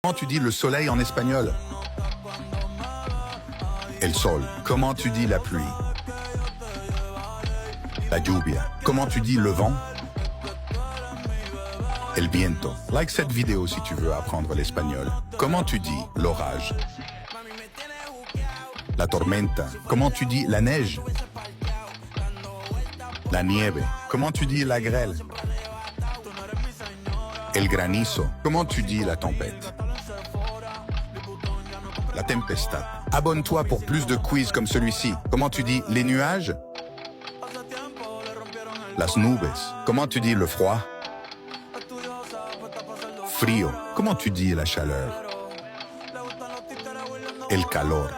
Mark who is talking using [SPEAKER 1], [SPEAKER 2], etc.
[SPEAKER 1] Comment tu dis le soleil en espagnol? El sol. Comment tu dis la pluie? La lluvia. Comment tu dis le vent? El viento. Like cette vidéo si tu veux apprendre l'espagnol. Comment tu dis l'orage? La tormenta. Comment tu dis la neige? La nieve. Comment tu dis la grêle? El granizo. Comment tu dis la tempête? La tempestad. Abonne-toi pour plus de quiz comme celui-ci. Comment tu dis les nuages? Las nubes. Comment tu dis le froid? Frío. Comment tu dis la chaleur? El calor.